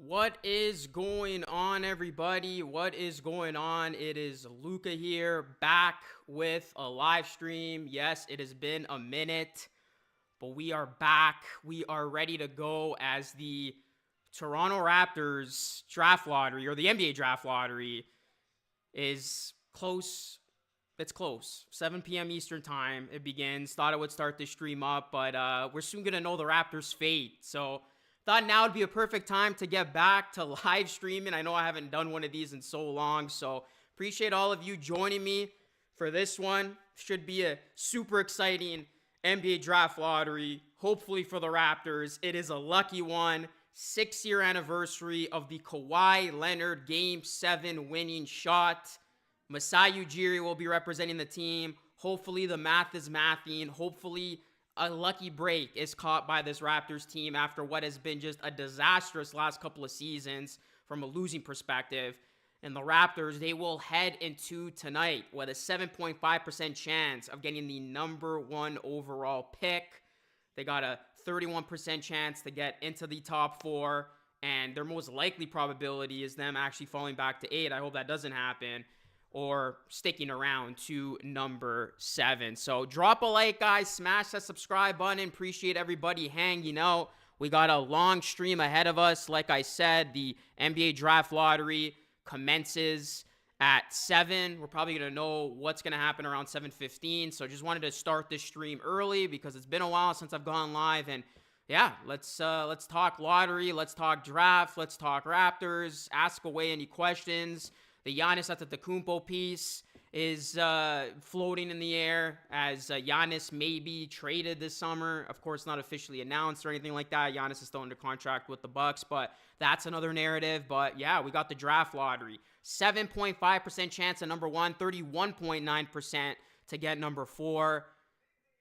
What is going on, everybody? What is going on? It is Luca here, back with a live stream. Yes, it has been a minute, but we are back. We are ready to go as the Toronto Raptors draft lottery, or the NBA draft lottery, is close. It's close. 7 p.m. Eastern time. It begins. Thought I would start this stream up, but we're soon going to know the Raptors' fate. So thought now would be a perfect time to get back to live streaming. I know I haven't done one of these in so long, so appreciate all of you joining me for this one. Should be a super exciting NBA draft lottery, hopefully for the Raptors. It is a lucky one. 6-year anniversary of the Kawhi Leonard Game 7 winning shot. Masai Ujiri will be representing the team. Hopefully the math is mathing. Hopefully a lucky break is caught by this Raptors team after what has been just a disastrous last couple of seasons from a losing perspective. And the Raptors, they will head into tonight with a 7.5% chance of getting the number 1 overall pick. They got a 31% chance to get into the top 4, and their most likely probability is them actually falling back to 8. I hope that doesn't happen, or sticking around to number 7. So drop a like, guys. Smash that subscribe button. Appreciate everybody hanging out. We got a long stream ahead of us. Like I said, the NBA draft lottery commences at 7. We're probably going to know what's going to happen around 7:15. So just wanted to start this stream early because it's been a while since I've gone live. And yeah, let's talk lottery. Let's talk draft. Let's talk Raptors. Ask away any questions. The Giannis Antetokounmpo piece is floating in the air as Giannis may be traded this summer. Of course, not officially announced or anything like that. Giannis is still under contract with the Bucks, but that's another narrative. But yeah, we got the draft lottery. 7.5% chance at number 1, 31.9% to get number 4.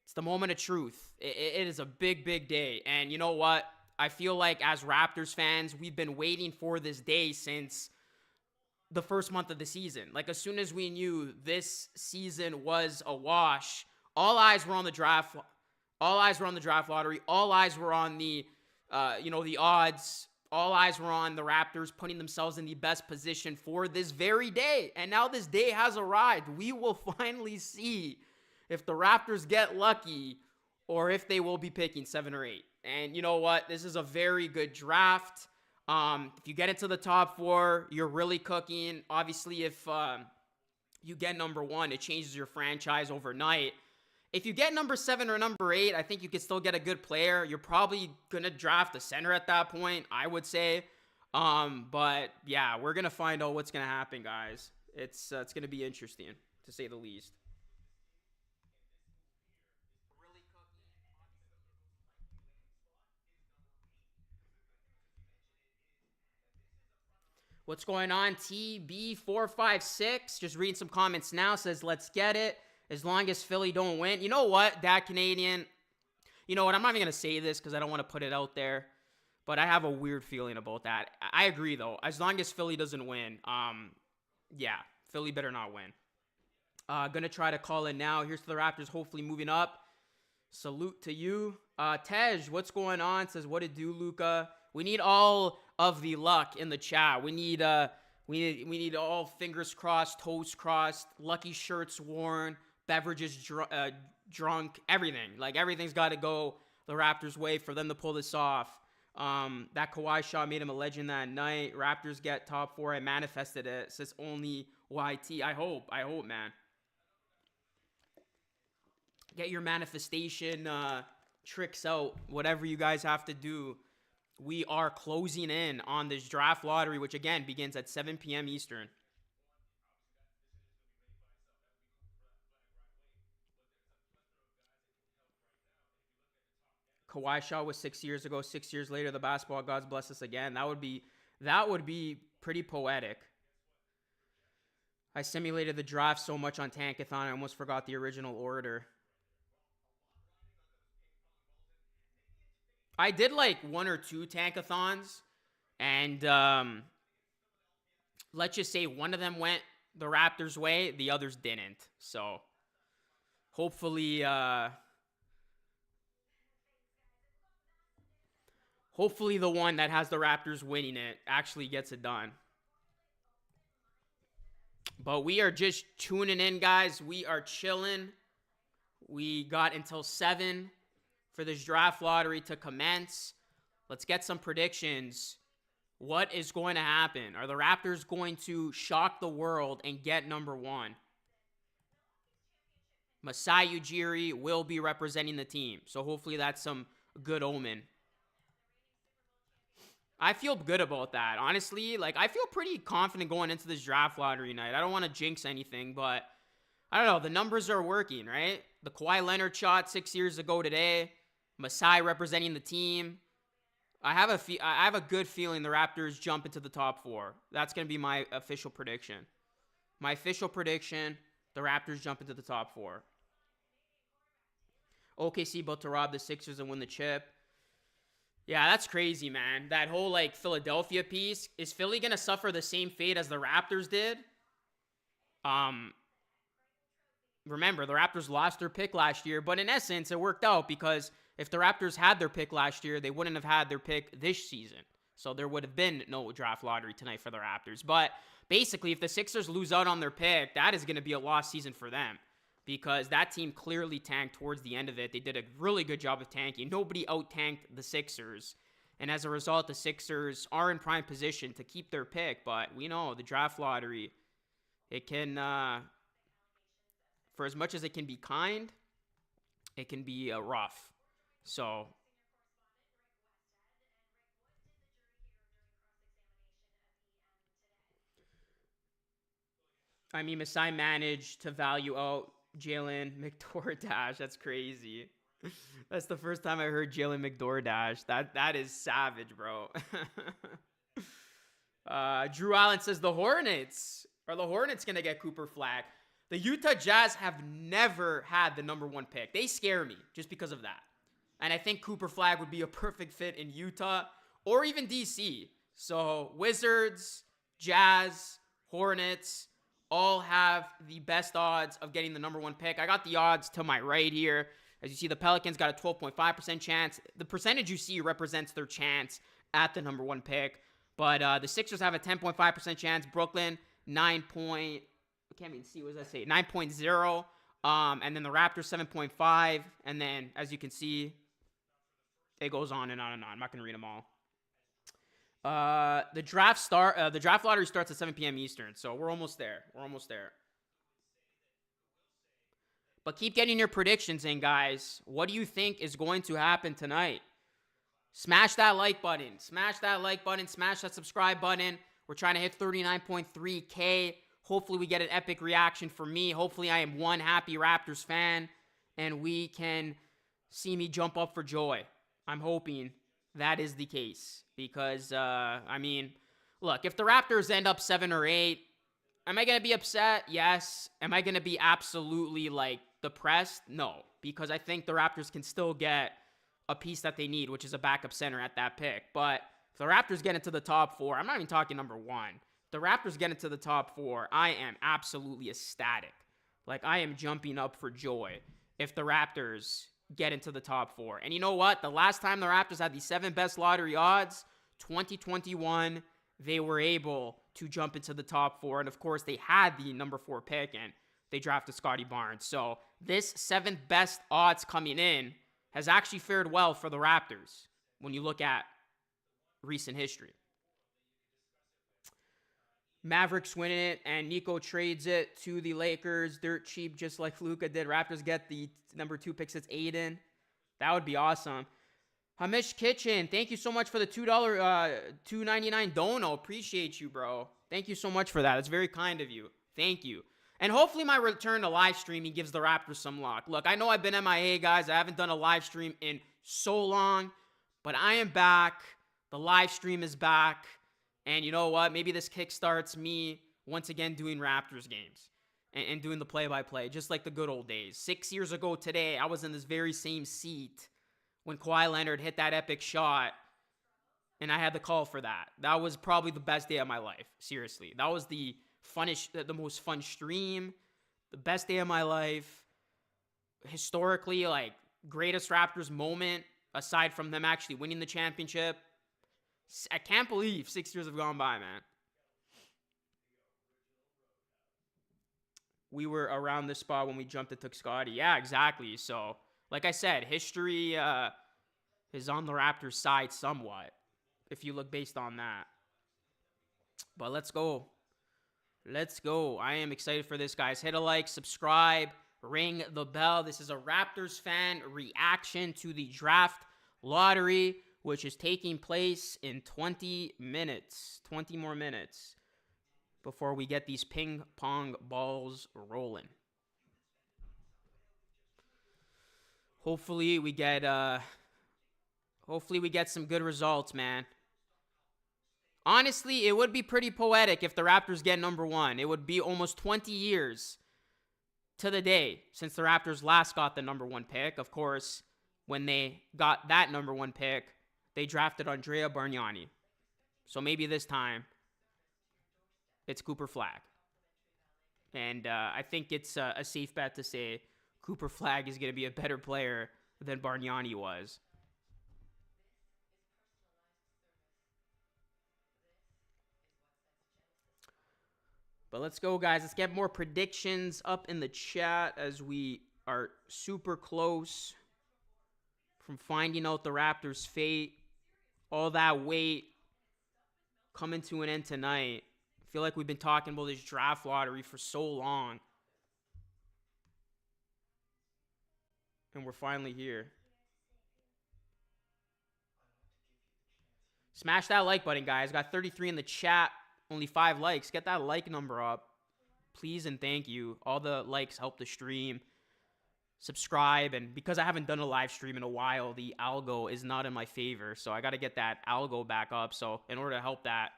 It's the moment of truth. It is a big, big day. And you know what? I feel like as Raptors fans, we've been waiting for this day since the first month of the season. Like, as soon as we knew this season was a wash, all eyes were on the draft. All eyes were on the draft lottery. All eyes were on the odds. All eyes were on the Raptors putting themselves in the best position for this very day. And now this day has arrived. We will finally see if the Raptors get lucky or if they will be picking 7 or 8. And you know what? This is a very good draft. If you get into the top 4, you're really cooking. Obviously, if you get number 1, it changes your franchise overnight. If you get number 7 or number 8, I think you can still get a good player. You're probably going to draft a center at that point, I would say. But yeah, we're going to find out what's going to happen, guys. It's going to be interesting, to say the least. What's going on? TB456, just reading some comments now, says, let's get it. As long as Philly don't win. You know what, that Canadian, you know what, I'm not even going to say this because I don't want to put it out there, but I have a weird feeling about that. I agree, though. As long as Philly doesn't win, yeah, Philly better not win. Going to try to call in now. Here's to the Raptors, hopefully moving up. Salute to you. Tej, what's going on? Says, what it do, Luca? We need all of the luck in the chat. We need all fingers crossed, toes crossed, lucky shirts worn, beverages drunk, everything. Like, everything's got to go the Raptors' way for them to pull this off. That Kawhi shot made him a legend that night. Raptors get top 4. I manifested it. Says only YT. I hope, man. Get your manifestation tricks out. Whatever you guys have to do. We are closing in on this draft lottery, which again begins at 7 p.m. Eastern. Kawhi shot was 6 years ago. 6 years later, the basketball gods bless us again. That would be pretty poetic. I simulated the draft so much on Tankathon, I almost forgot the original order. I did like 1 or 2 Tankathons, and let's just say one of them went the Raptors' way, the others didn't. So hopefully Hopefully the one that has the Raptors winning it actually gets it done. But we are just tuning in, guys. We are chilling. We got until 7 for this draft lottery to commence. Let's get some predictions. What is going to happen? Are the Raptors going to shock the world and get number 1? Masai Ujiri will be representing the team. So hopefully that's some good omen. I feel good about that. Honestly, like, I feel pretty confident going into this draft lottery night. I don't want to jinx anything, but I don't know. The numbers are working, right? The Kawhi Leonard shot 6 years ago today. Masai representing the team. I have a good feeling the Raptors jump into the top 4. That's going to be my official prediction. My official prediction, the Raptors jump into the top 4. OKC about to rob the Sixers and win the chip. Yeah, that's crazy, man. That whole, like, Philadelphia piece. Is Philly going to suffer the same fate as the Raptors did? Remember, the Raptors lost their pick last year, but in essence, it worked out because if the Raptors had their pick last year, they wouldn't have had their pick this season. So there would have been no draft lottery tonight for the Raptors. But basically, if the Sixers lose out on their pick, that is going to be a lost season for them because that team clearly tanked towards the end of it. They did a really good job of tanking. Nobody out-tanked the Sixers. And as a result, the Sixers are in prime position to keep their pick. But we know the draft lottery, it can, for as much as it can be kind, it can be rough. So, I mean, Masai managed to value out Jalen McDoordash. That's crazy. That's the first time I heard Jalen McDoordash. That is savage, bro. Drew Allen says the Hornets. Are the Hornets going to get Cooper Flag? The Utah Jazz have never had the number 1 pick. They scare me just because of that. And I think Cooper Flag would be a perfect fit in Utah or even DC. So Wizards, Jazz, Hornets all have the best odds of getting the number 1 pick. I got the odds to my right here. As you see, the Pelicans got a 12.5% chance. The percentage you see represents their chance at the number 1 pick. But the Sixers have a 10.5% chance. Brooklyn, 9. I can't even see. What does that say? 9.0. And then the Raptors, 7.5. And then, as you can see, it goes on and on and on. I'm not going to read them all. The draft lottery starts at 7 p.m. Eastern, so we're almost there. But keep getting your predictions in, guys. What do you think is going to happen tonight? Smash that like button. Smash that subscribe button. We're trying to hit 39.3K. Hopefully we get an epic reaction from me. Hopefully I am one happy Raptors fan and we can see me jump up for joy. I'm hoping that is the case because, I mean, look, if the Raptors end up 7 or 8, am I going to be upset? Yes. Am I going to be absolutely, like, depressed? No, because I think the Raptors can still get a piece that they need, which is a backup center at that pick. But if the Raptors get into the top 4, I'm not even talking number 1. If the Raptors get into the top 4, I am absolutely ecstatic. Like, I am jumping up for joy if the Raptors get into the top 4. And you know what? The last time the Raptors had the 7 best lottery odds, 2021, they were able to jump into the top 4. And of course, they had the number 4 pick and they drafted Scottie Barnes. So this 7th best odds coming in has actually fared well for the Raptors when you look at recent history. Mavericks win it, and Nico trades it to the Lakers dirt cheap, just like Luka did. Raptors get the number 2 pick. It's Aiden. That would be awesome. Hamish Kitchen, thank you so much for the $2.99 dono. Appreciate you, bro. Thank you so much for that. It's very kind of you. Thank you. And hopefully my return to live streaming gives the Raptors some luck. Look, I know I've been MIA, guys. I haven't done a live stream in so long, but I am back. The live stream is back. And you know what? Maybe this kickstarts me once again doing Raptors games and doing the play-by-play, just like the good old days. 6 years ago today, I was in this very same seat when Kawhi Leonard hit that epic shot, and I had the call for that. That was probably the best day of my life. Seriously. That was the most fun stream, the best day of my life. Historically, like, greatest Raptors moment aside from them actually winning the championship. I can't believe 6 years have gone by, man. We were around this spot when we jumped and took Scotty. Yeah, exactly. So, like I said, history is on the Raptors' side somewhat, if you look based on that. But let's go. Let's go. I am excited for this, guys. Hit a like, subscribe, ring the bell. This is a Raptors fan reaction to the draft lottery, which is taking place in 20 minutes. 20 more minutes before we get these ping pong balls rolling. Hopefully we get some good results, man. Honestly, it would be pretty poetic if the Raptors get number 1. It would be almost 20 years to the day since the Raptors last got the number 1 pick. Of course, when they got that number 1 pick, they drafted Andrea Bargnani. So maybe this time, it's Cooper Flagg. And I think it's a safe bet to say Cooper Flagg is going to be a better player than Bargnani was. But let's go, guys. Let's get more predictions up in the chat as we are super close from finding out the Raptors' fate. All that wait coming to an end tonight. I feel like we've been talking about this draft lottery for so long. And we're finally here. Smash that like button, guys. Got 33 in the chat. Only 5 likes. Get that like number up. Please and thank you. All the likes help the stream. Subscribe. And because I haven't done a live stream in a while, the algo is not in my favor. So I got to get that algo back up. So in order to help that,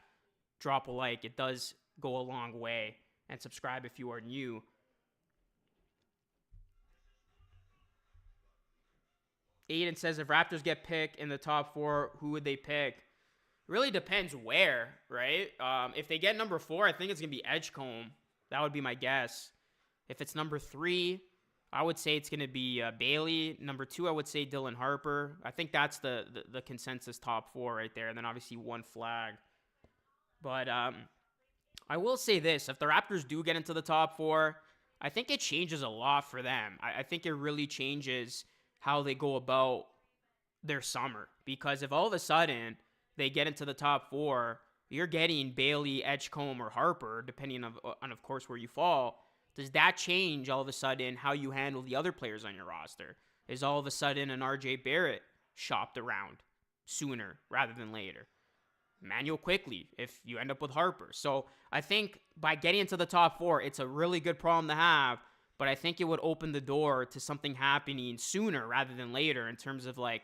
drop a like. It does go a long way. And subscribe if you are new. Aiden says, if Raptors get picked in the top 4, who would they pick? Really depends where, right? If they get number 4, I think it's going to be Edgecombe. That would be my guess. If it's number 3, I would say it's going to be Bailey. Number 2, I would say Dylan Harper. I think that's the consensus top 4 right there. And then obviously 1 Flag. But I will say this. If the Raptors do get into the top 4, I think it changes a lot for them. I think it really changes how they go about their summer. Because if all of a sudden they get into the top 4, you're getting Bailey, Edgecombe, or Harper, depending on, of course, where you fall. Does that change all of a sudden how you handle the other players on your roster? Is all of a sudden an RJ Barrett shopped around sooner rather than later? Manuel Quickley, if you end up with Harper. So I think by getting into the top 4, it's a really good problem to have, but I think it would open the door to something happening sooner rather than later in terms of like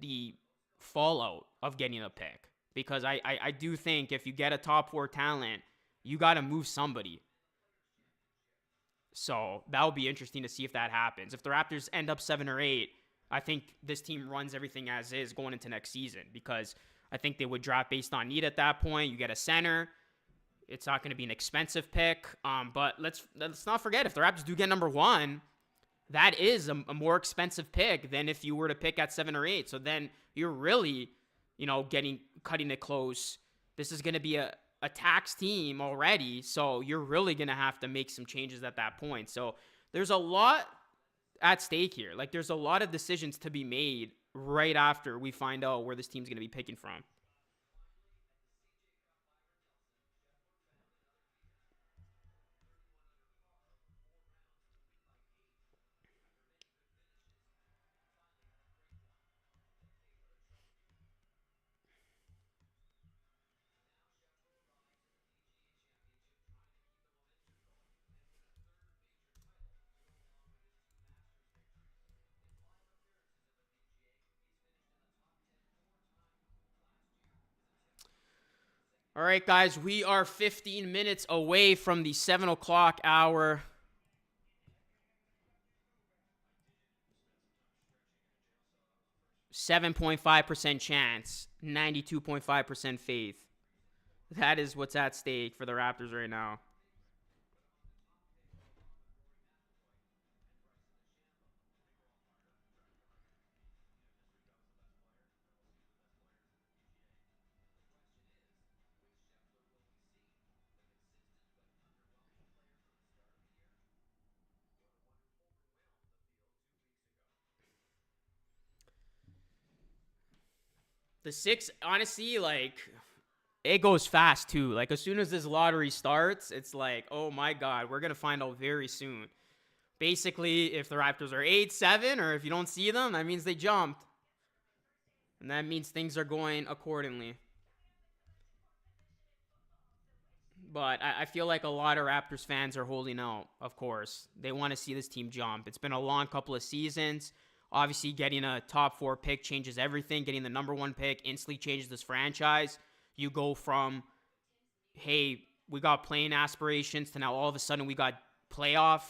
the fallout of getting a pick. Because I do think if you get a top 4 talent, you got to move somebody. So that will be interesting to see if that happens. If the Raptors end up 7 or 8, I think this team runs everything as is going into next season. Because I think they would draft based on need at that point. You get a center. It's not going to be an expensive pick. But let's not forget, if the Raptors do get number 1, that is a more expensive pick than if you were to pick at 7 or 8. So then you're really, cutting it close. This is going to be a tax team already. So you're really going to have to make some changes at that point. So there's a lot at stake here. Like, there's a lot of decisions to be made right after we find out where this team's going to be picking from. All right, guys, we are 15 minutes away from the 7 o'clock hour. %7.5% chance, 92.5% faith. That is what's at stake for the Raptors right now. The six, honestly, like it goes fast too. Like as soon as this lottery starts, it's like, oh my god, we're gonna find out very soon. Basically, if the Raptors are 8-7, or if you don't see them, that means they jumped, and that means things are going accordingly. But I feel like a lot of Raptors fans are holding out, of course. They want to see this team jump. It's been a long couple of seasons. Obviously, getting a top 4 pick changes everything. Getting the number 1 pick instantly changes this franchise. You go from, hey, we got playing aspirations to now all of a sudden we got playoff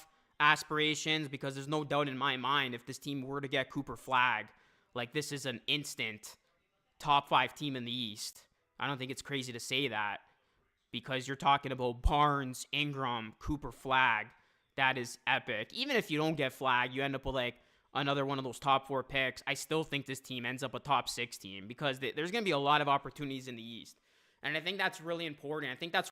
aspirations, because there's no doubt in my mind if this team were to get Cooper Flag, like this is an instant top 5 team in the East. I don't think it's crazy to say that, because you're talking about Barnes, Ingram, Cooper Flag. That is epic. Even if you don't get Flag, you end up with like another one of those top 4 picks. I still think this team ends up a top 6 team, because there's going to be a lot of opportunities in the East. And I think that's really important. I think that's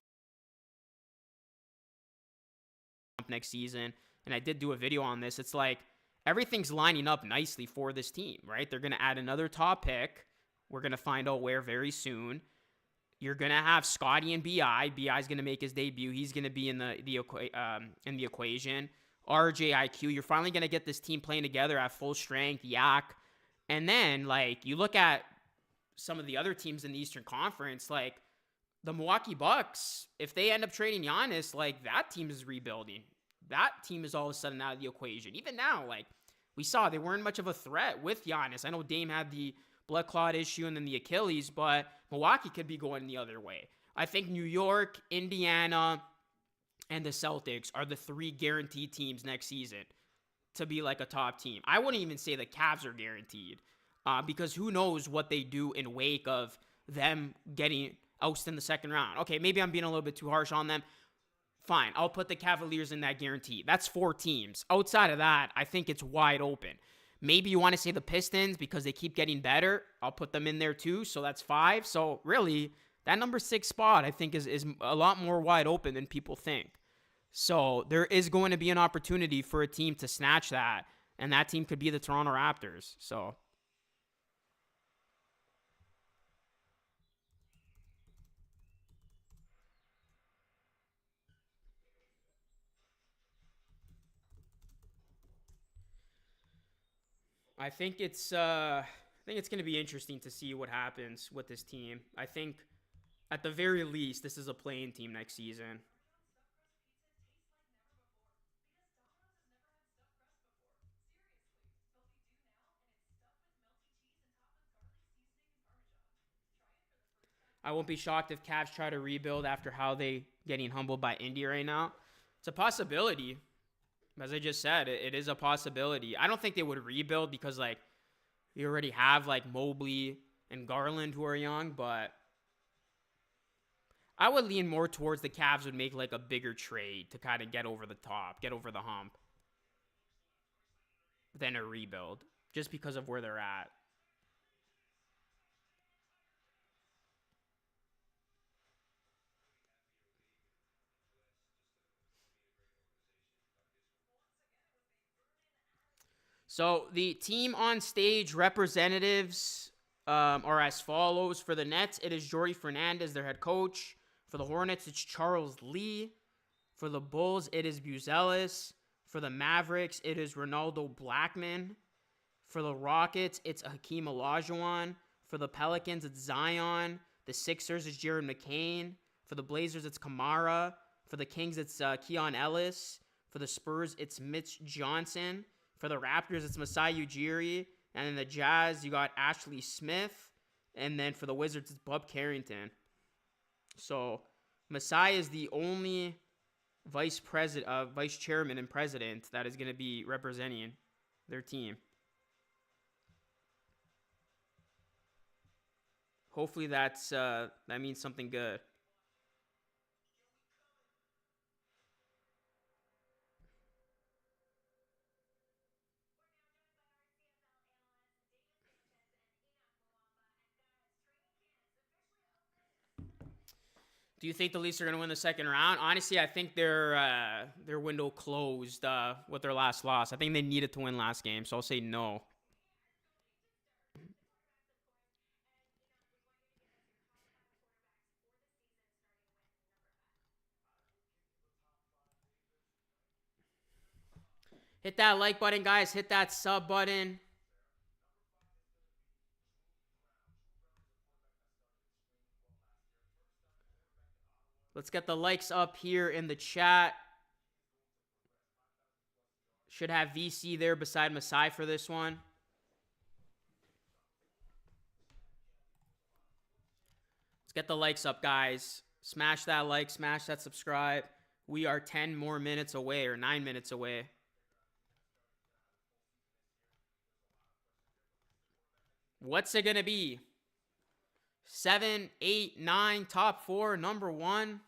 next season. And I did do a video on this. It's like everything's lining up nicely for this team, right? They're going to add another top pick. We're going to find out where very soon. You're going to have Scotty and BI. BI's going to make his debut. He's going to be in the equation. RJ, IQ. You're finally going to get this team playing together at full strength. Yak. And then, like, you look at some of the other teams in the Eastern Conference, like the Milwaukee Bucks, if they end up trading Giannis, like that team is rebuilding. That team is all of a sudden out of the equation. Even now, like we saw, they weren't much of a threat with Giannis. I know Dame had the blood clot issue and then the Achilles, but Milwaukee could be going the other way. I think New York, Indiana, and the Celtics are the 3 guaranteed teams next season to be like a top team. I wouldn't even say the Cavs are guaranteed, because who knows what they do in wake of them getting ousted in the second round. Okay, maybe I'm being a little bit too harsh on them. Fine, I'll put the Cavaliers in that guarantee. That's 4 teams. Outside of that, I think it's wide open. Maybe you want to say the Pistons because they keep getting better. I'll put them in there too, so that's 5. So really, that number 6 spot I think is a lot more wide open than people think. So there is going to be an opportunity for a team to snatch that, and that team could be the Toronto Raptors. So I think it's going to be interesting to see what happens with this team. I think at the very least this is a playing team next season. I won't be shocked if Cavs try to rebuild after how they getting humbled by Indy right now. It's a possibility. As I just said, it is a possibility. I don't think they would rebuild because like you already have like Mobley and Garland who are young, but I would lean more towards the Cavs would make like a bigger trade to kind of get over the top, get over the hump than a rebuild, just because of where they're at. So the team on stage representatives are as follows. For the Nets, it is Jordy Fernandez, their head coach. For the Hornets, it's Charles Lee. For the Bulls, it is Buzelis. For the Mavericks, it is Ronaldo Blackman. For the Rockets, it's Hakeem Olajuwon. For the Pelicans, it's Zion. The Sixers, it's Jared McCain. For the Blazers, it's Kamara. For the Kings, it's Keon Ellis. For the Spurs, it's Mitch Johnson. For the Raptors, it's Masai Ujiri. And in the Jazz, you got Ashley Smith. And then for the Wizards, it's Bub Carrington. So Masai is the only vice chairman and president that is going to be representing their team. Hopefully that means something good. Do you think the Leafs are going to win the second round? Honestly, I think their window closed with their last loss. I think they needed to win last game, so I'll say no. Hit that like button, guys. Hit that sub button. Let's get the likes up here in the chat. Should have VC there beside Masai for this one. Let's get the likes up, guys. Smash that like, smash that subscribe. We are 10 more minutes away, or 9 minutes away. What's it going to be? 7, 8, 9, top 4, number 1.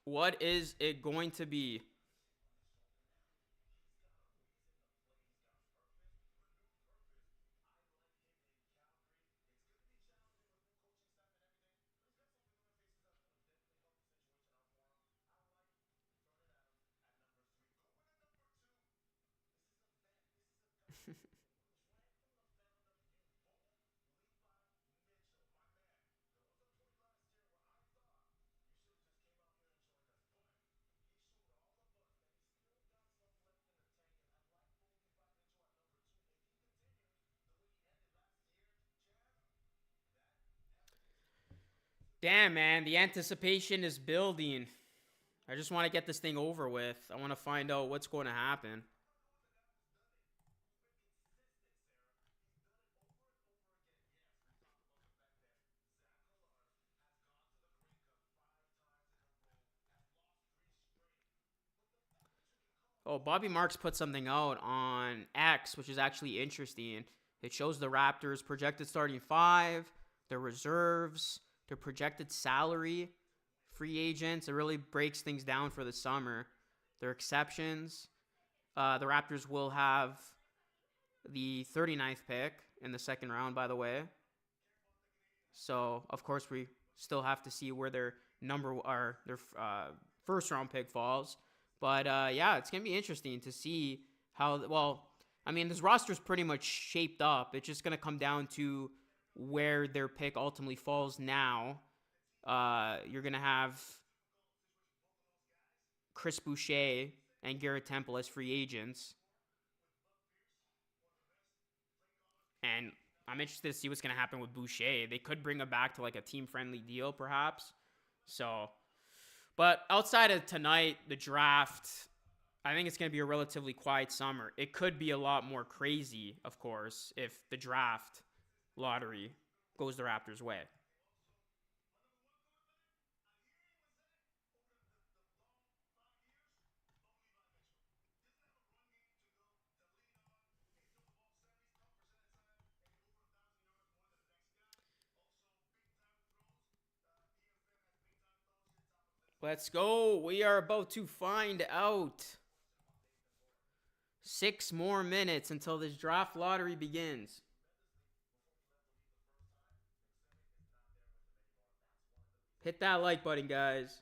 What is it going to be? Damn, man. The anticipation is building. I just want to get this thing over with. I want to find out what's going to happen. Oh, Bobby Marks put something out on X, which is actually interesting. It shows the Raptors' projected starting 5, their reserves, their projected salary, free agents. It really breaks things down for the summer. Their exceptions. The Raptors will have the 39th pick in the second round, by the way. So, of course, we still have to see where their first round pick falls. But yeah, it's going to be interesting to see how, well, I mean, this roster is pretty much shaped up. It's just going to come down to where their pick ultimately falls now. You're going to have Chris Boucher and Garrett Temple as free agents. And I'm interested to see what's going to happen with Boucher. They could bring him back to like a team-friendly deal, perhaps. So, but outside of tonight, the draft, I think it's going to be a relatively quiet summer. It could be a lot more crazy, of course, if the draft lottery goes the Raptors' way. Let's go. We are about to find out. 6 more minutes until this draft lottery begins. Hit that like button, guys.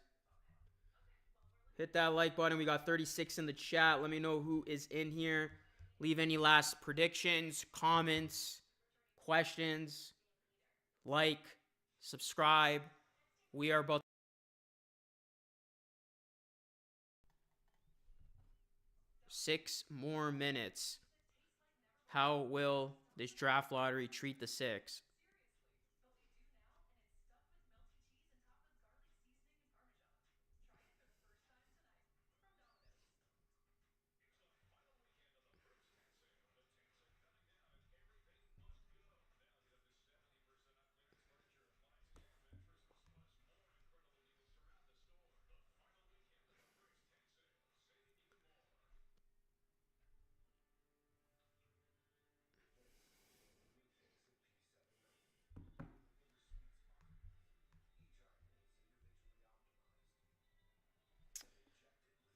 Hit that like button. We got 36 in the chat. Let me know who is in here. Leave any last predictions, comments, questions. Like, subscribe. We are about 6 more minutes. How will this draft lottery treat the 6?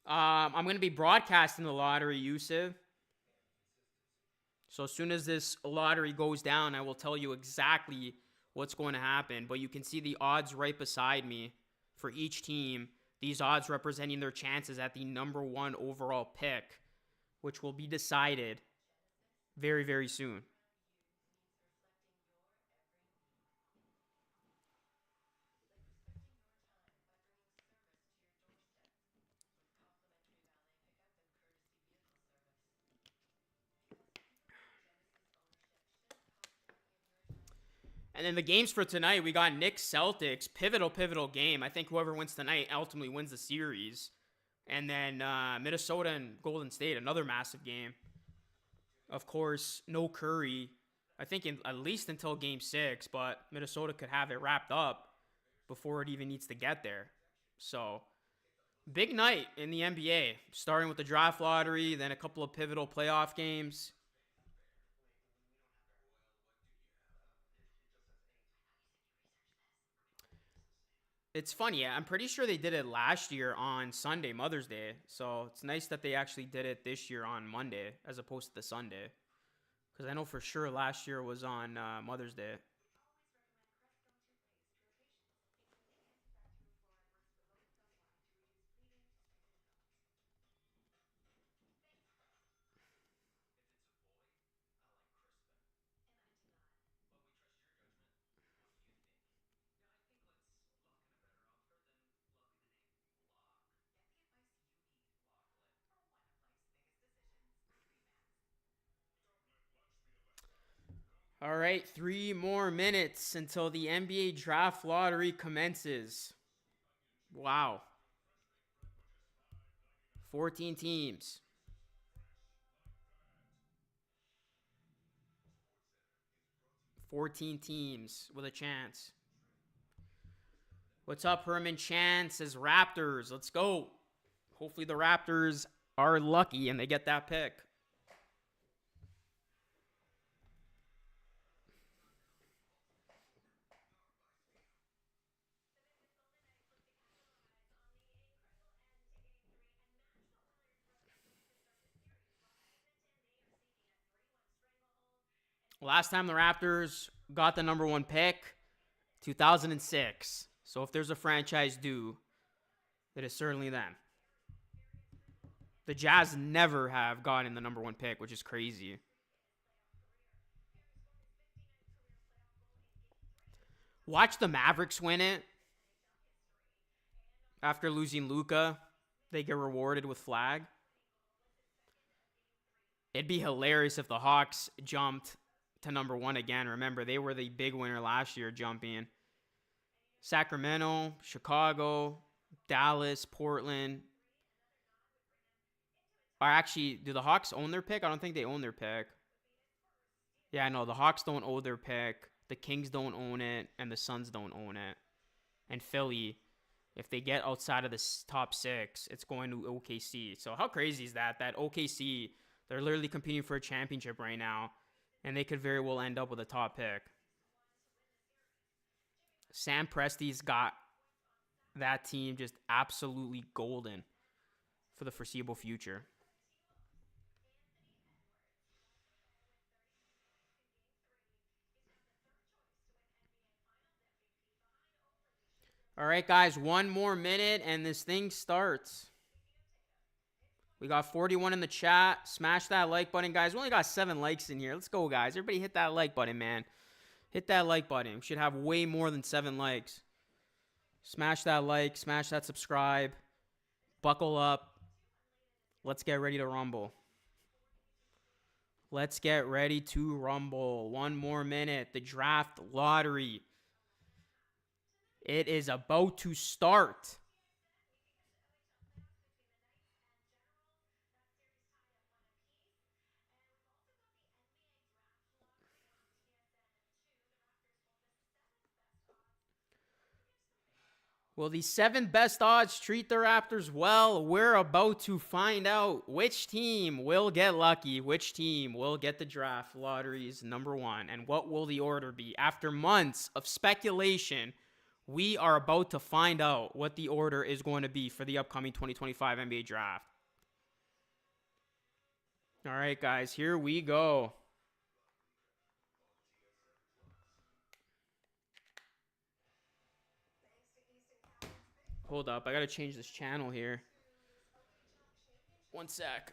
I'm going to be broadcasting the lottery, Yusuf. So as soon as this lottery goes down, I will tell you exactly what's going to happen. But you can see the odds right beside me for each team. These odds representing their chances at the number 1 overall pick, which will be decided very, very soon. And then the games for tonight, we got Knicks Celtics, pivotal game. I think whoever wins tonight ultimately wins the series. And then Minnesota and Golden State, another massive game. Of course, no Curry. I think at least until game 6, but Minnesota could have it wrapped up before it even needs to get there. So, big night in the NBA, starting with the draft lottery, then a couple of pivotal playoff games. It's funny, I'm pretty sure they did it last year on Sunday, Mother's Day. So it's nice that they actually did it this year on Monday as opposed to the Sunday. Because I know for sure last year was on Mother's Day. All right, 3 more minutes until the NBA draft lottery commences. Wow. 14 teams. 14 teams with a chance. What's up, Herman Chance? Says Raptors. Let's go. Hopefully the Raptors are lucky and they get that pick. Last time the Raptors got the number 1 pick, 2006. So if there's a franchise due, it is certainly them. The Jazz never have gotten the number 1 pick, which is crazy. Watch the Mavericks win it. After losing Luka, they get rewarded with flag. It'd be hilarious if the Hawks jumped to number 1 again. Remember, they were the big winner last year, jumping. Sacramento, Chicago, Dallas, Portland. Or actually, do the Hawks own their pick? I don't think they own their pick. Yeah, no, the Hawks don't own their pick. The Kings don't own it, and the Suns don't own it. And Philly, if they get outside of the top 6, it's going to OKC. So how crazy is that? That OKC, they're literally competing for a championship right now, and they could very well end up with a top pick. Sam Presti's got that team just absolutely golden for the foreseeable future. All right, guys, 1 more minute and this thing starts. We got 41 in the chat. Smash that like button, guys. We only got 7 likes in here. Let's go, guys. Everybody hit that like button, man. Hit that like button. We should have way more than 7 likes. Smash that like. Smash that subscribe. Buckle up. Let's get ready to rumble. Let's get ready to rumble. 1 more minute. The draft lottery. It is about to start. Will the 7 best odds treat the Raptors well? We're about to find out which team will get lucky, which team will get the draft lottery's number 1, and what will the order be. After months of speculation, we are about to find out what the order is going to be for the upcoming 2025 NBA draft. All right, guys, here we go. Hold up, I gotta change this channel here. 1 sec.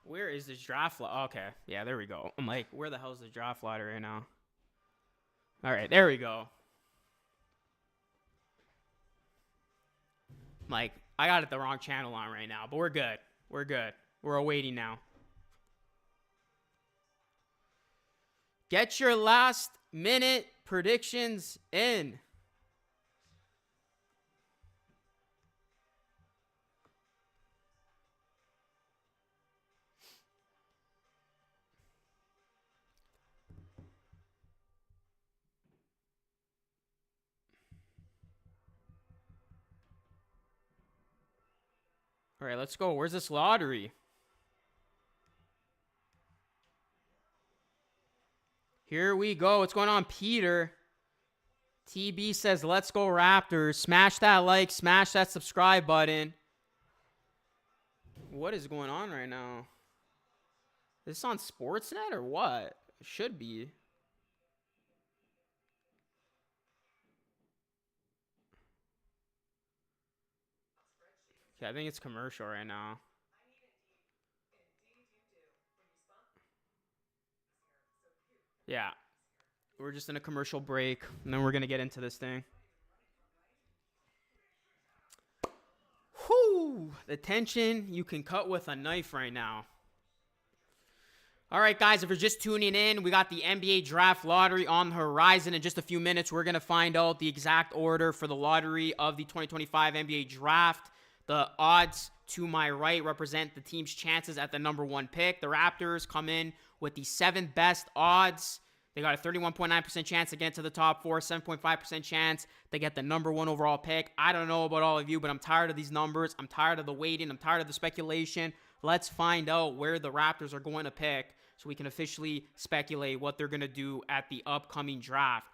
Where is this draft okay, yeah, there we go. I'm like, where the hell is the draft lottery right now? All right, there we go. Like, I got it the wrong channel on right now, but we're good. We're good. We're awaiting now. Get your last minute predictions in. All right, let's go. Where's this lottery? Here we go. What's going on, Peter? TB says, let's go Raptors. Smash that like, smash that subscribe button. What is going on right now? Is this on Sportsnet or what? It should be. Okay, I think it's commercial right now. Yeah. We're just in a commercial break, and then we're going to get into this thing. Whew! The tension you can cut with a knife right now. All right, guys, if you're just tuning in, we got the NBA Draft Lottery on the horizon. In just a few minutes, we're going to find out the exact order for the lottery of the 2025 NBA Draft. The odds to my right represent the team's chances at the number 1 pick. The Raptors come in with the 7th best odds. They got a 31.9% chance to get to the top 4, 7.5% chance to get the number 1 overall pick. I don't know about all of you, but I'm tired of these numbers. I'm tired of the waiting. I'm tired of the speculation. Let's find out where the Raptors are going to pick so we can officially speculate what they're going to do at the upcoming draft.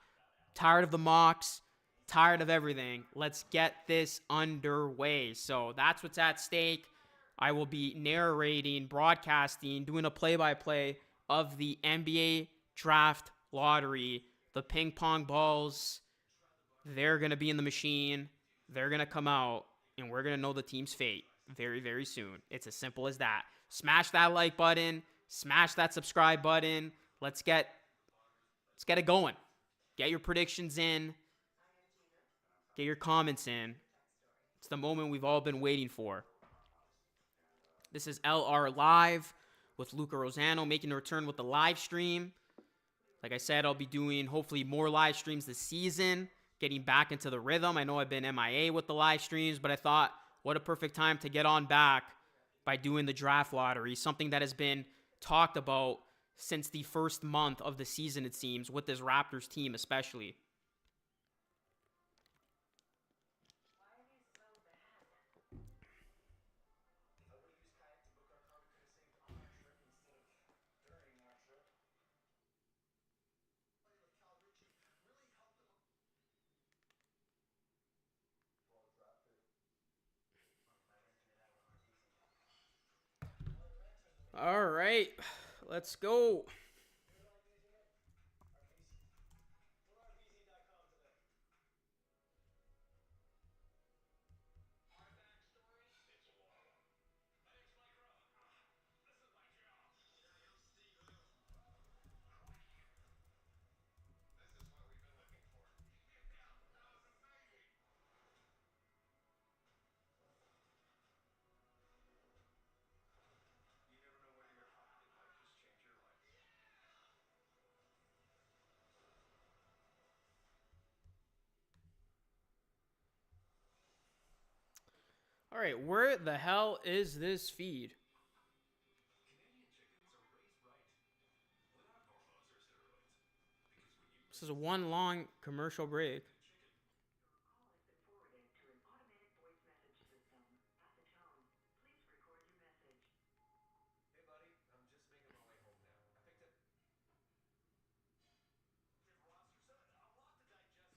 Tired of the mocks. Tired of everything. Let's get this underway. So that's what's at stake. I will be narrating, broadcasting, doing a play-by-play of the NBA Draft Lottery. The ping pong balls, they're going to be in the machine. They're going to come out, and we're going to know the team's fate very, very soon. It's as simple as that. Smash that like button. Smash that subscribe button. Let's get it going. Get your predictions in. Get your comments in. It's the moment we've all been waiting for. This is LR Live with Luca Rosano making a return with the live stream. Like I said, I'll be doing hopefully more live streams this season, getting back into the rhythm. I know I've been MIA with the live streams, but I thought what a perfect time to get on back by doing the draft lottery, something that has been talked about since the first month of the season, it seems, with this Raptors team especially. All right, let's go. All right, where the hell is this feed? This is one long commercial break.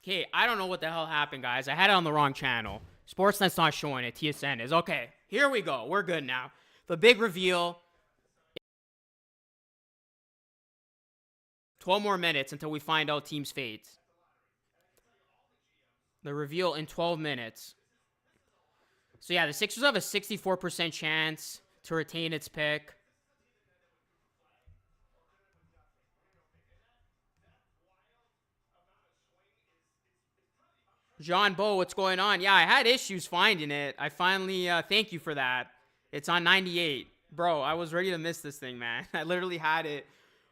Okay, I don't know what the hell happened, guys. I had it on the wrong channel. Sportsnet's not showing it. TSN is. Okay, here we go. We're good now. The big reveal. 12 more minutes until we find out team's fates. The reveal in 12 minutes. So yeah, the Sixers have a 64% chance to retain its pick. John Bo, what's going on? Yeah, I had issues finding it. I finally, thank you for that. It's on 98. Bro, I was ready to miss this thing, man. I literally had it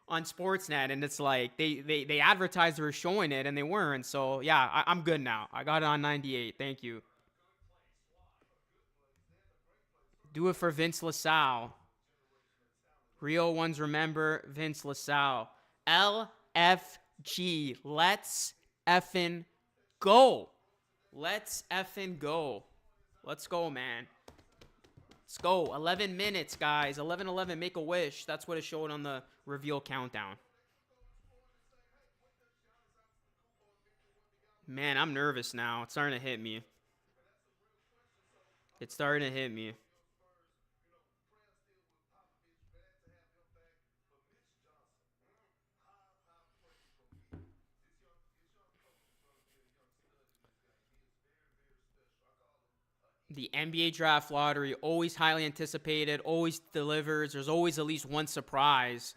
on Sportsnet, and it's like they advertised they were showing it, and they weren't. So, yeah, I'm good now. I got it on 98. Thank you. Do it for Vince LaSalle. Real ones remember Vince LaSalle. LFG. Let's effing go. Let's effing go. Let's go, man. Let's go. 11 minutes, guys. 11-11. Make a wish. That's what it showed on the reveal countdown. Man, I'm nervous now. It's starting to hit me. It's starting to hit me. The NBA draft lottery, always highly anticipated, always delivers. There's always at least one surprise.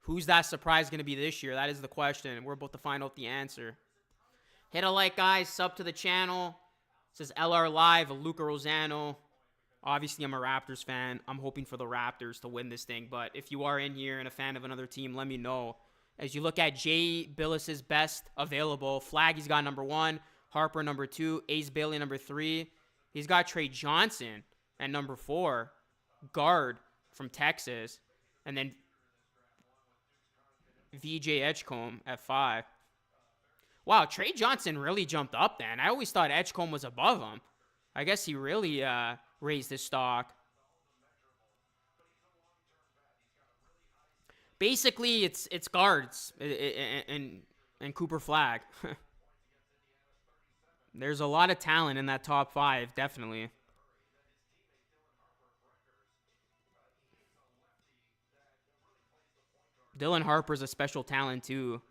Who's that surprise going to be this year? That is the question. We're about to find out the answer. Hit a like, guys. Sub to the channel. It says LR Live, Luca Rosano. Obviously, I'm a Raptors fan. I'm hoping for the Raptors to win this thing. But if you are in here and a fan of another team, let me know. As you look at Jay Billis's best available, Flaggy's got number 1, Harper number 2, Ace Bailey number 3. He's got Trey Johnson at number 4, guard from Texas, and then VJ Edgecombe at 5. Wow, Trey Johnson really jumped up then. I always thought Edgecombe was above him. I guess he really raised his stock. Basically, it's guards and Cooper Flagg. There's a lot of talent in that top 5, definitely. Dylan Harper's a special talent, too.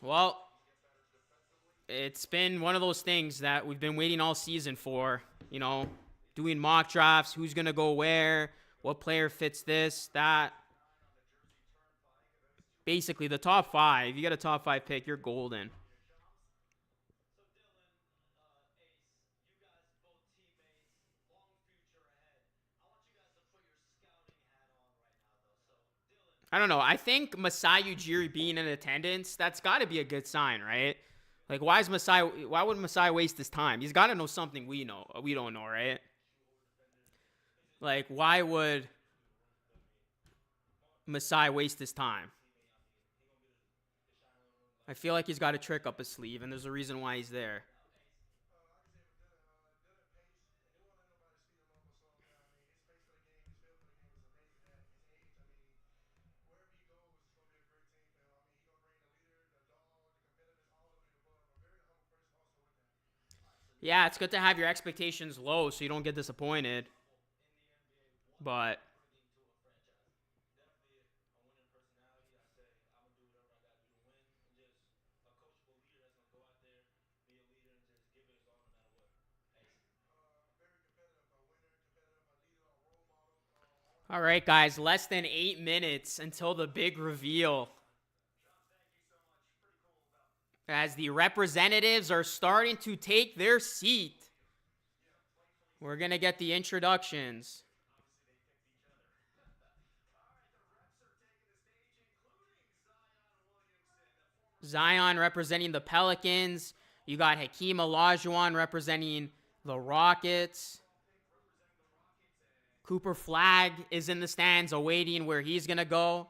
Well, it's been one of those things that we've been waiting all season for. You know, doing mock drafts, who's going to go where, what player fits this, that. Basically, the top 5, you get a top 5 pick, you're golden. I don't know. I think Masai Ujiri being in attendance, that's got to be a good sign, right? Like, why would Masai waste his time? He's got to know something we don't know, right? Like, why would Masai waste his time? I feel like he's got a trick up his sleeve, and there's a reason why he's there. Yeah, it's good to have your expectations low so you don't get disappointed. But all right, guys, less than 8 minutes until the big reveal. As the representatives are starting to take their seat, we're going to get the introductions. Zion representing the Pelicans. You got Hakeem Olajuwon representing the Rockets. Cooper Flagg is in the stands awaiting where he's going to go.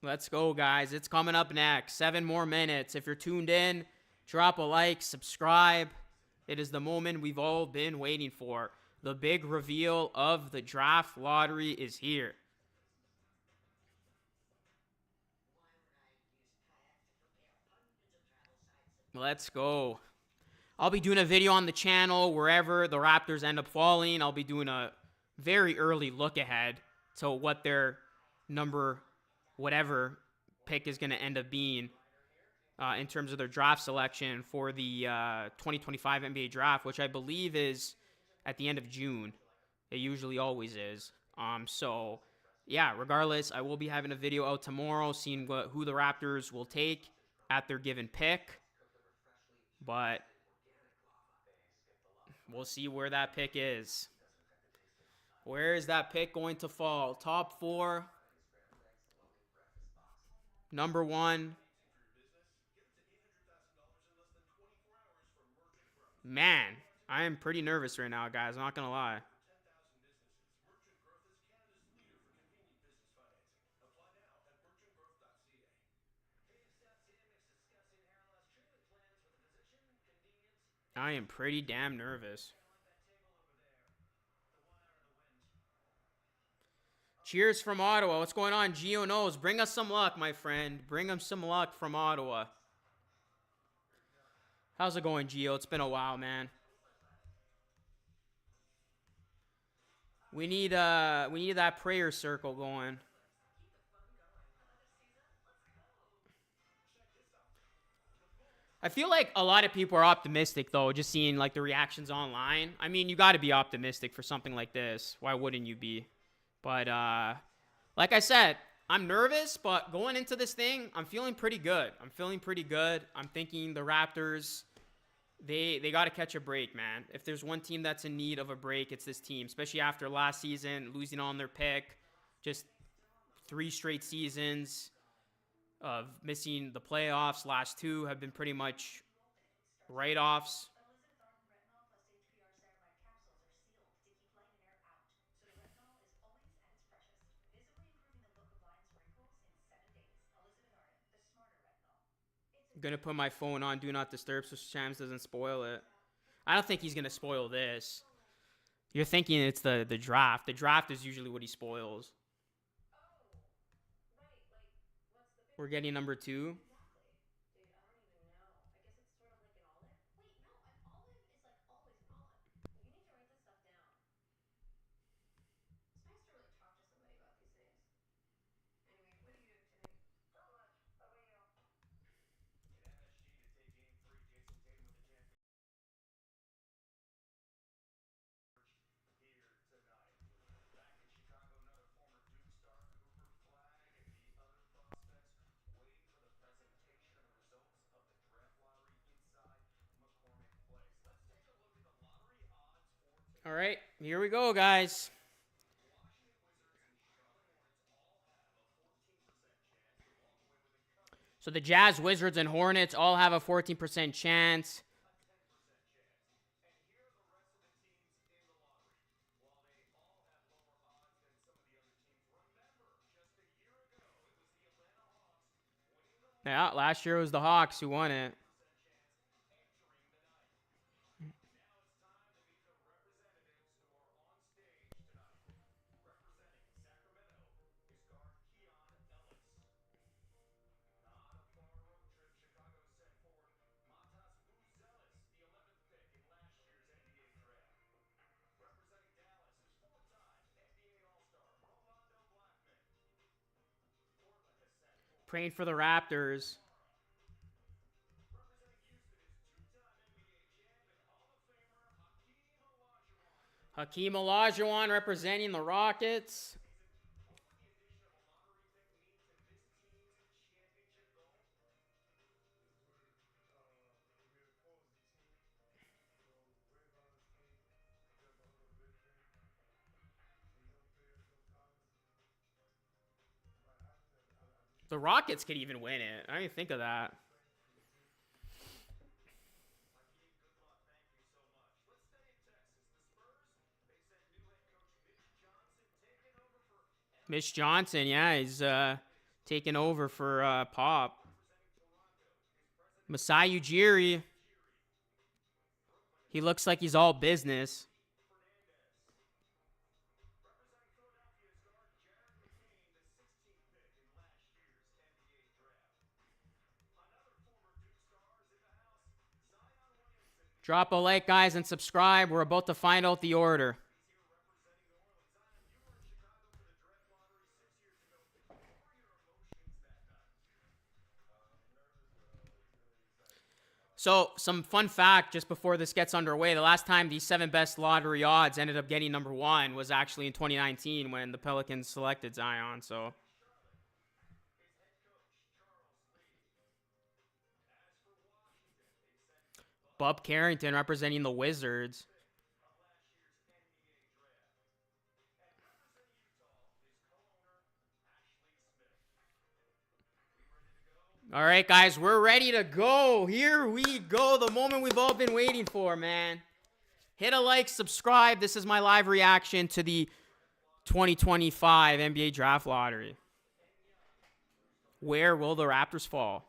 Let's go, guys. It's coming up next. 7 more minutes. If you're tuned in, drop a like, subscribe. It is the moment we've all been waiting for. The big reveal of the draft lottery is here. Let's go. I'll be doing a video on the channel wherever the Raptors end up falling. I'll be doing a very early look ahead to what their number whatever pick is going to end up being in terms of their draft selection for the 2025 NBA draft, which I believe is at the end of June. It usually always is. So yeah, regardless, I will be having a video out tomorrow seeing who the Raptors will take at their given pick. But we'll see where that pick is. Where is that pick going to fall? Top 4. Number 1. Man, I am pretty nervous right now, guys. I'm not going to lie. I am pretty damn nervous. Cheers from Ottawa. What's going on? Gio knows. Bring us some luck, my friend. Bring him some luck from Ottawa. How's it going, Gio? It's been a while, man. We need that prayer circle going. I feel like a lot of people are optimistic, though, just seeing like the reactions online. I mean, you got to be optimistic for something like this. Why wouldn't you be? But like I said, I'm nervous, but going into this thing, I'm feeling pretty good. I'm thinking the Raptors, they got to catch a break, man. If there's one team that's in need of a break, it's this team, especially after last season, losing on their pick, just 3 straight seasons of missing the playoffs. Last 2 have been pretty much write-offs. I'm gonna put my phone on Do Not Disturb so Shams doesn't spoil it. I don't think he's gonna spoil this. You're thinking it's the draft. The draft is usually what he spoils. We're getting number 2. All right, here we go, guys. So the Jazz, Wizards, and Hornets all have a 14% chance. Yeah, last year it was the Hawks who won it. Praying for the Raptors. Hakeem Olajuwon representing the Rockets. The Rockets could even win it. I didn't think of that. Mitch Johnson, yeah, he's taking over for Pop. Masai Ujiri. He looks like he's all business. Drop a like, guys, and subscribe. We're about to find out the order. So, some fun fact just before this gets underway. The last time the 7 best lottery odds ended up getting number 1 was actually in 2019 when the Pelicans selected Zion. So, Bub Carrington representing the Wizards. All right, guys, we're ready to go. Here we go. The moment we've all been waiting for, man. Hit a like, subscribe. This is my live reaction to the 2025 NBA Draft Lottery. Where will the Raptors fall?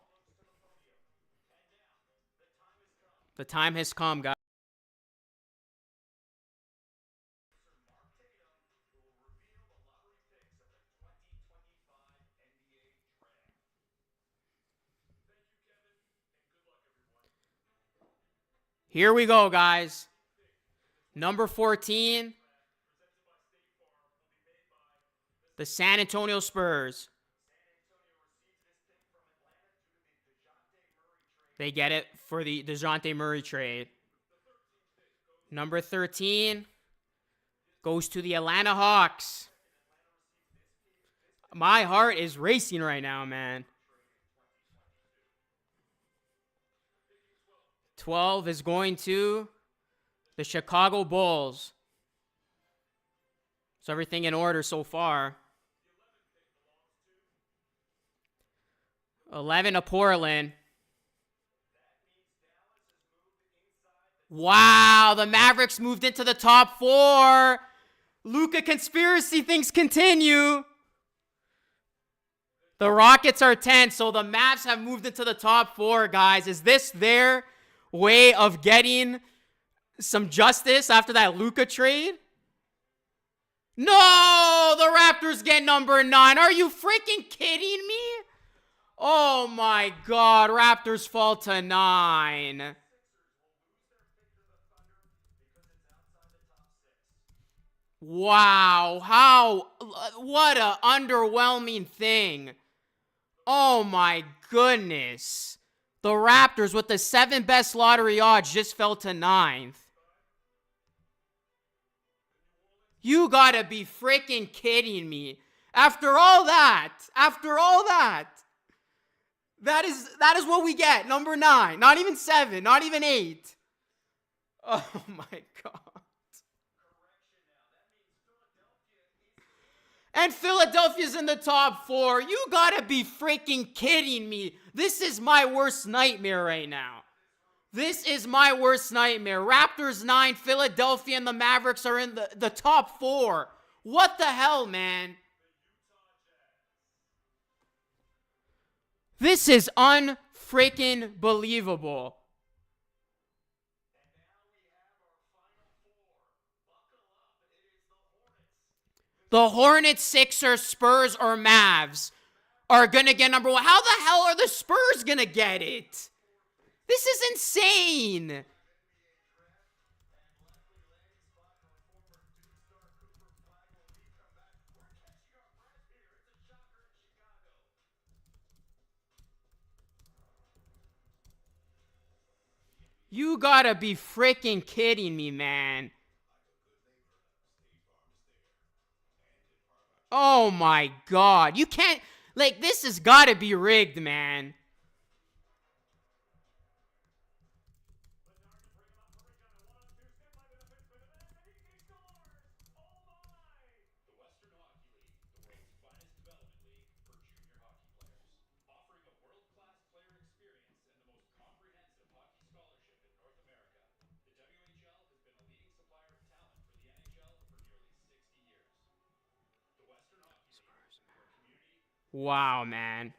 The time has come, guys. Here we go, guys. Number 14, the San Antonio Spurs. They get it for the DeJounte Murray trade. Number 13 goes to the Atlanta Hawks. My heart is racing right now, man. 12 is going to the Chicago Bulls. So everything in order so far. 11 to Portland. Wow, the Mavericks moved into the top 4. Luka conspiracy things continue. The Rockets are 10, so the Mavs have moved into the top 4, guys. Is this their way of getting some justice after that Luka trade? No, the Raptors get number 9. Are you freaking kidding me? Oh my God, Raptors fall to 9. Wow, what a underwhelming thing. Oh my goodness. The Raptors with the 7 best lottery odds just fell to 9th. You gotta be freaking kidding me. After all that, that is what we get. Number 9, not even 7, not even 8. Oh my God. And Philadelphia's in the top 4. You gotta be freaking kidding me. This is my worst nightmare right now. This is my worst nightmare. Raptors 9, Philadelphia and the Mavericks are in the top 4. What the hell, man? This is unfreaking believable. The Hornets, Sixers, Spurs, or Mavs are going to get number 1. How the hell are the Spurs going to get it? This is insane. You gotta be freaking kidding me, man. Oh my God. You can't, like, this has gotta be rigged, man. Wow, man.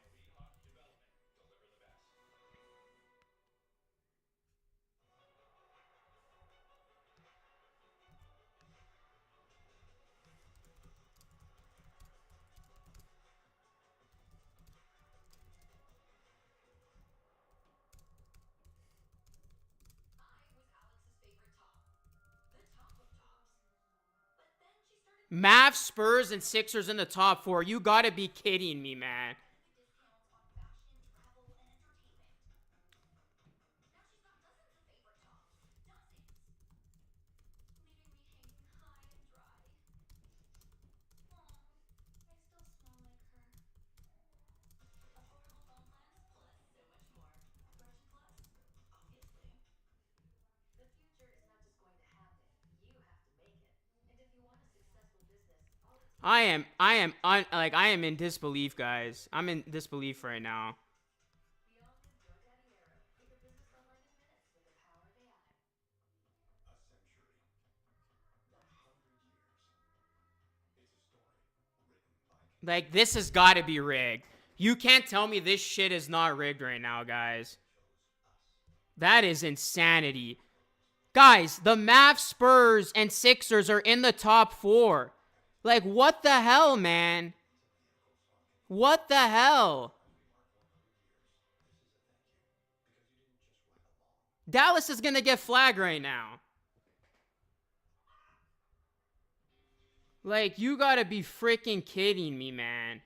Mavs, Spurs, and Sixers in the top 4. You gotta be kidding me, man. I am in disbelief, guys. I'm in disbelief right now. Like, this has got to be rigged. You can't tell me this shit is not rigged right now, guys. That is insanity. Guys, the Mavs, Spurs, and Sixers are in the top 4. Like, what the hell, man? What the hell? Dallas is gonna get flagged right now. Like, you gotta be freaking kidding me, man.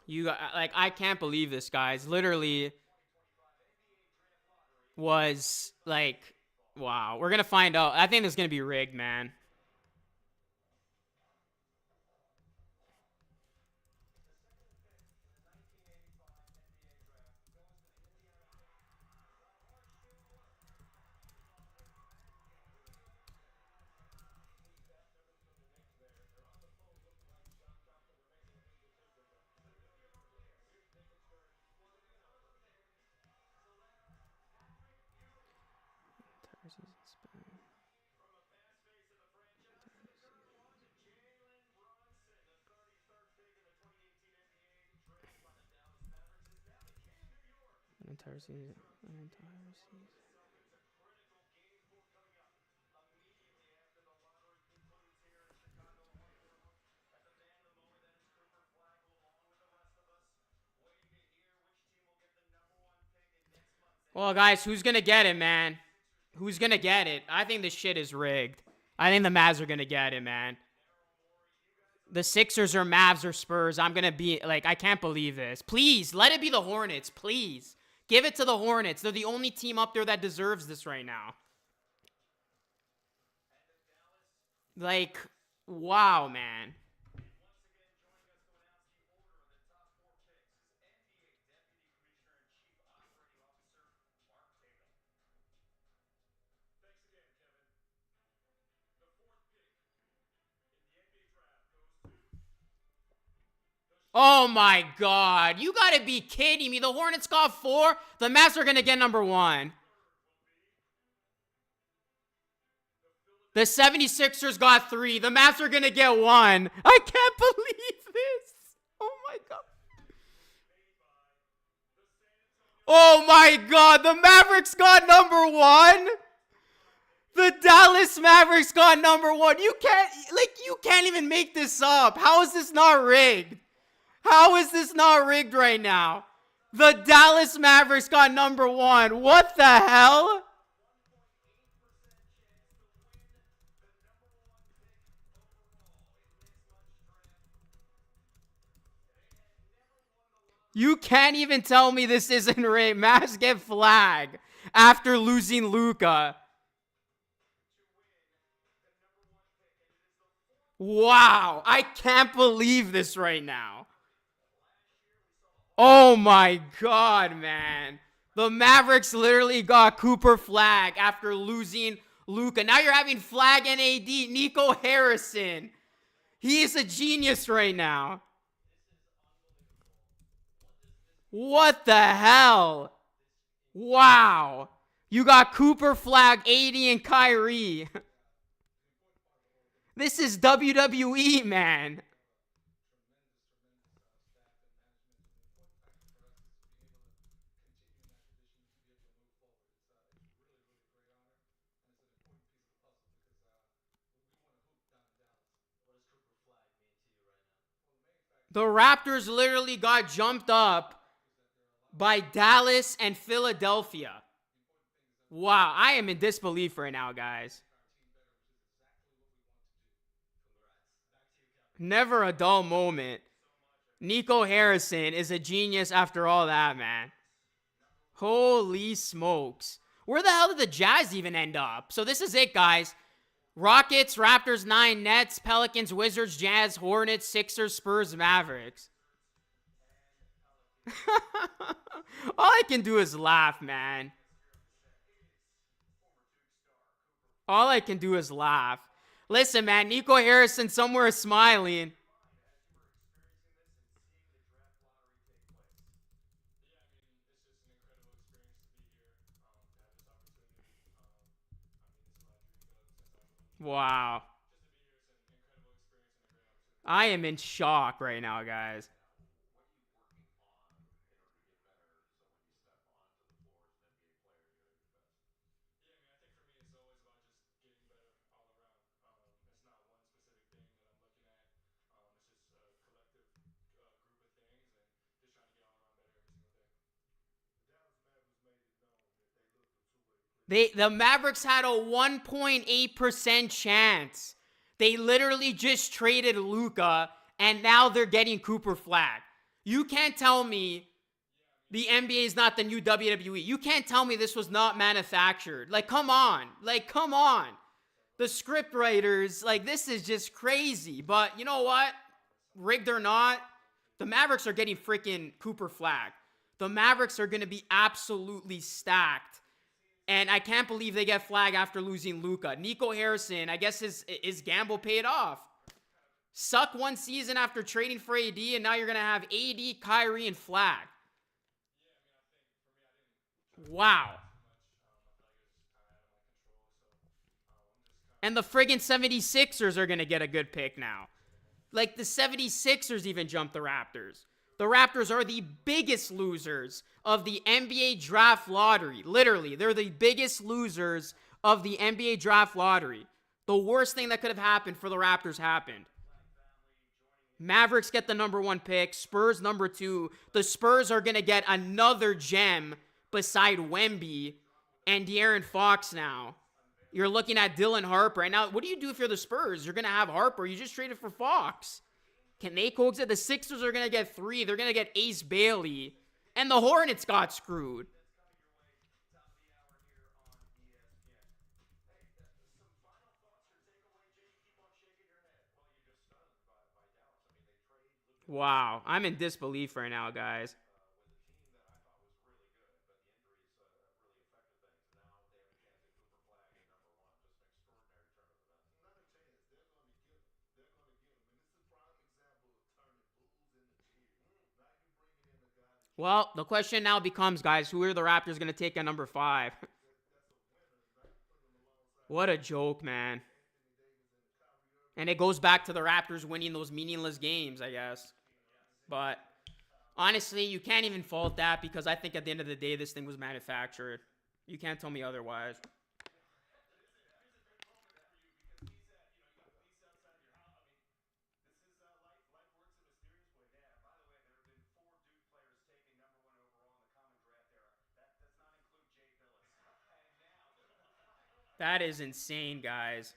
You got, like, I can't believe this, guys. Literally was like, wow. We're gonna find out. I think this is gonna be rigged, man. Entire season. Entire season. Well, guys, who's gonna get it, man? Who's gonna get it? I think this shit is rigged. I think the Mavs are gonna get it, man. The Sixers or Mavs or Spurs, I'm gonna be like, I can't believe this. Please, let it be the Hornets, please. Give it to the Hornets. They're the only team up there that deserves this right now. Like, wow, man. Oh my god. You gotta be kidding me. The Hornets got 4. The Mavs are gonna get number 1. The 76ers got 3. The Mavs are gonna get 1. I can't believe this. Oh my god. Oh my god. The Mavericks got number 1. The Dallas Mavericks got number 1. You can't even make this up. How is this not rigged? How is this not rigged right now? The Dallas Mavericks got number 1. What the hell? You can't even tell me this isn't rigged. Mavs get flagged after losing Luka. Wow. I can't believe this right now. Oh my god, man. The Mavericks literally got Cooper flag after losing Luka. Now you're having flag NAD, Nico Harrison. He is a genius right now. What the hell? Wow. You got Cooper flag, AD, and Kyrie. This is WWE, man. The Raptors literally got jumped up by Dallas and Philadelphia. Wow, I am in disbelief right now, guys. Never a dull moment. Nico Harrison is a genius after all that, man. Holy smokes. Where the hell did the Jazz even end up? So this is it, guys. Rockets, Raptors, 9, Nets, Pelicans, Wizards, Jazz, Hornets, Sixers, Spurs, Mavericks. All I can do is laugh, man. All I can do is laugh. Listen, man, Nico Harrison somewhere is smiling. Wow. I am in shock right now, guys. The Mavericks had a 1.8% chance. They literally just traded Luka, and now they're getting Cooper Flag. You can't tell me the NBA is not the new WWE. You can't tell me this was not manufactured. Like, come on. Like, come on. The script writers, like, this is just crazy. But you know what? Rigged or not, the Mavericks are getting freaking Cooper Flag. The Mavericks are going to be absolutely stacked. And I can't believe they get Flag after losing Luka. Nico Harrison, I guess his gamble paid off. Suck one season after trading for AD, and now you're going to have AD, Kyrie, and Flag. Wow. And the friggin' 76ers are going to get a good pick now. Like, the 76ers even jumped the Raptors. The Raptors are the biggest losers of the NBA draft lottery. Literally, they're the biggest losers of the NBA draft lottery. The worst thing that could have happened for the Raptors happened. Mavericks get the number 1 pick. Spurs number 2. The Spurs are going to get another gem beside Wemby and De'Aaron Fox now. You're looking at Dylan Harper. And now, what do you do if you're the Spurs? You're going to have Harper. You just traded for Fox. Can they coexist? The Sixers are going to get 3. They're going to get Ace Bailey. And the Hornets got screwed. Wow. I'm in disbelief right now, guys. Well, the question now becomes, guys, who are the Raptors going to take at number 5? What a joke, man. And it goes back to the Raptors winning those meaningless games, I guess. But honestly, you can't even fault that because I think at the end of the day, this thing was manufactured. You can't tell me otherwise. That is insane, guys.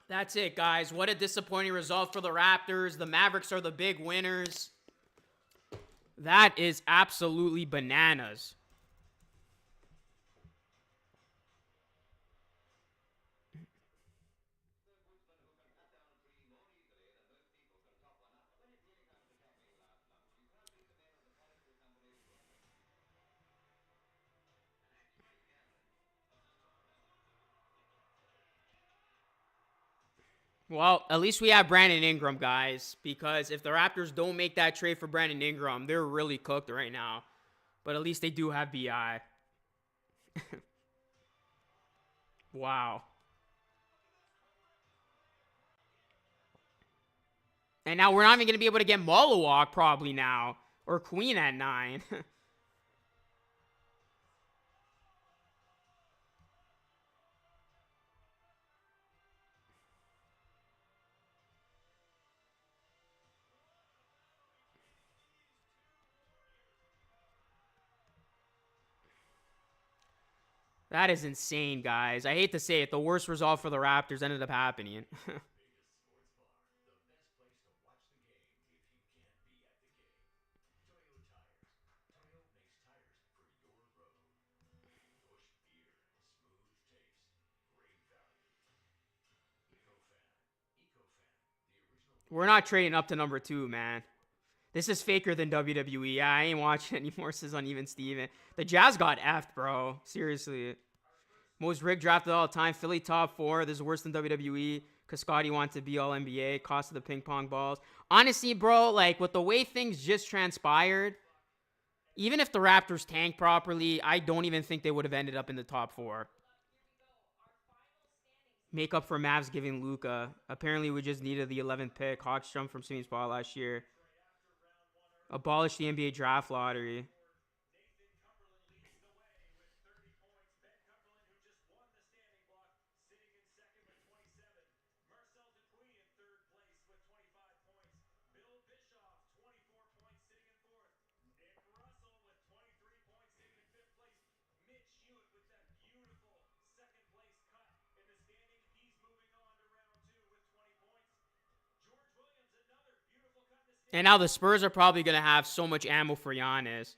That's it, guys. What a disappointing result for the Raptors. The Mavericks are the big winners. That is absolutely bananas. Well, at least we have Brandon Ingram, guys, because if the Raptors don't make that trade for Brandon Ingram, they're really cooked right now. But at least they do have BI. Wow. And now we're not even going to be able to get Moloch probably now. Or Queen at 9. That is insane, guys. I hate to say it. The worst result for the Raptors ended up happening. We're not trading up to number 2, man. This is faker than WWE. Yeah, I ain't watching anymore, says Uneven Steven. The Jazz got effed, bro. Seriously. Most rigged drafted all the time. Philly top 4. This is worse than WWE because Scotty wants to be all NBA. Cost of the ping pong balls. Honestly, bro, like with the way things just transpired, even if the Raptors tanked properly, I don't even think they would have ended up in the top 4. Make up for Mavs giving Luka. Apparently, we just needed the 11th pick. Hawks jumped from Sweet Spot last year. Abolish the NBA draft lottery. And now the Spurs are probably going to have so much ammo for Giannis.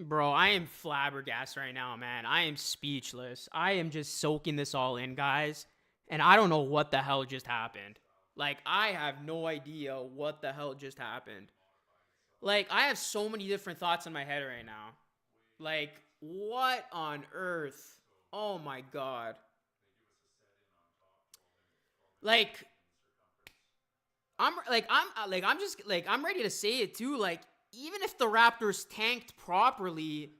Bro, I am flabbergasted right now, man. I am speechless. I am just soaking this all in, guys. And I don't know what the hell just happened. Like, I have no idea what the hell just happened. Like, I have so many different thoughts in my head right now. Like, what on earth? Oh my god. Like, I'm ready to say it too. Like, even if the Raptors tanked properly,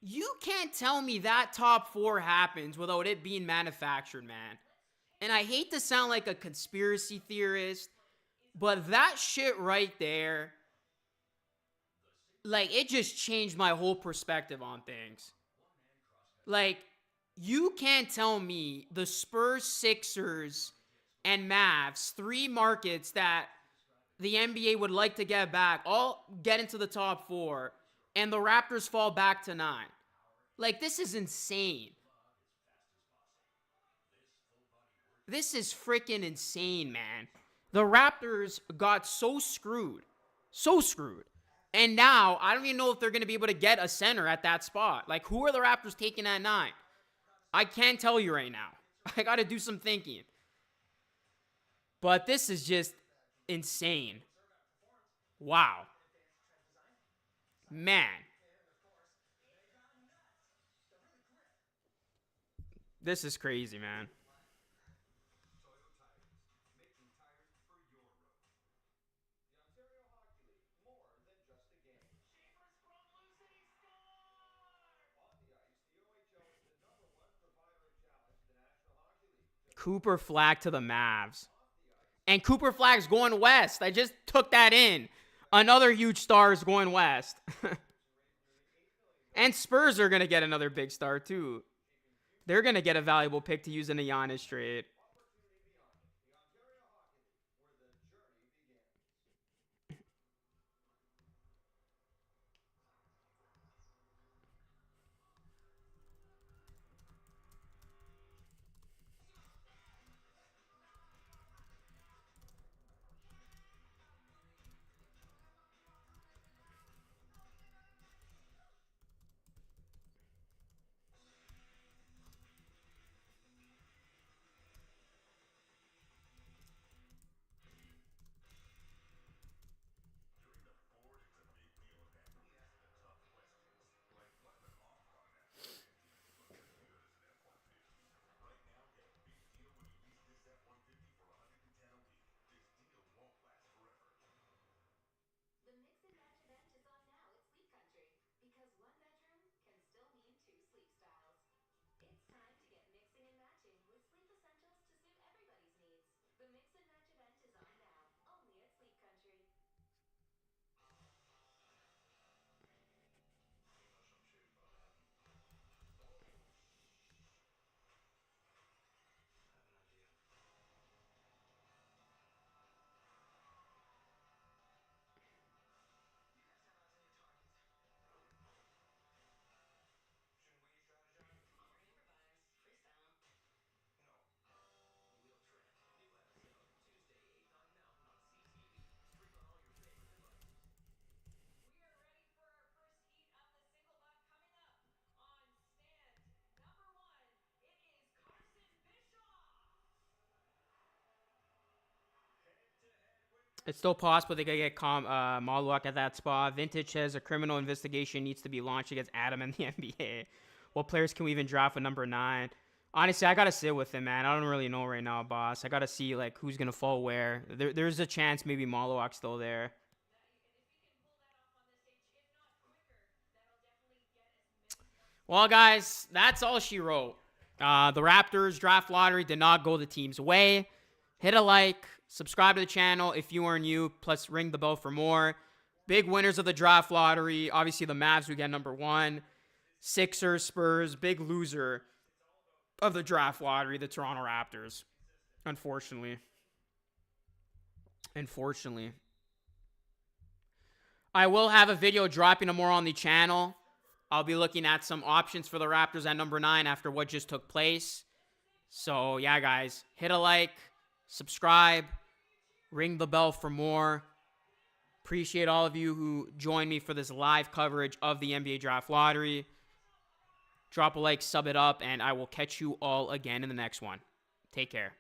you can't tell me that top 4 happens without it being manufactured, man. And I hate to sound like a conspiracy theorist, but that shit right there, like, it just changed my whole perspective on things. Like, you can't tell me the Spurs, Sixers, and Mavs, 3 markets that the NBA would like to get back, all get into the top 4, and the Raptors fall back to 9. Like, this is insane. This is freaking insane, man. The Raptors got so screwed. So screwed. And now, I don't even know if they're going to be able to get a center at that spot. Like, who are the Raptors taking at 9? I can't tell you right now. I got to do some thinking. But this is just insane. Wow. Man. This is crazy, man. Cooper Flag to the Mavs. And Cooper Flag's going west. I just took that in. Another huge star is going west. And Spurs are going to get another big star, too. They're going to get a valuable pick to use in a Giannis trade. It's still possible they could get Malwak at that spot. Vintage says a criminal investigation needs to be launched against Adam in the NBA. What players can we even draft with number 9? Honestly, I got to sit with him, man. I don't really know right now, boss. I got to see like who's going to fall where. There's a chance maybe Malwak's still there. Well, guys, that's all she wrote. The Raptors draft lottery did not go the team's way. Hit a like, subscribe to the channel if you are new, plus ring the bell for more. Big winners of the draft lottery. Obviously, the Mavs, we get number 1. Sixers, Spurs, big loser of the draft lottery, the Toronto Raptors. Unfortunately. I will have a video dropping tomorrow on the channel. I'll be looking at some options for the Raptors at number 9 after what just took place. So, yeah, guys, hit a like, subscribe, ring the bell for more. Appreciate all of you who joined me for this live coverage of the NBA Draft Lottery. Drop a like, sub it up, and I will catch you all again in the next one. Take care.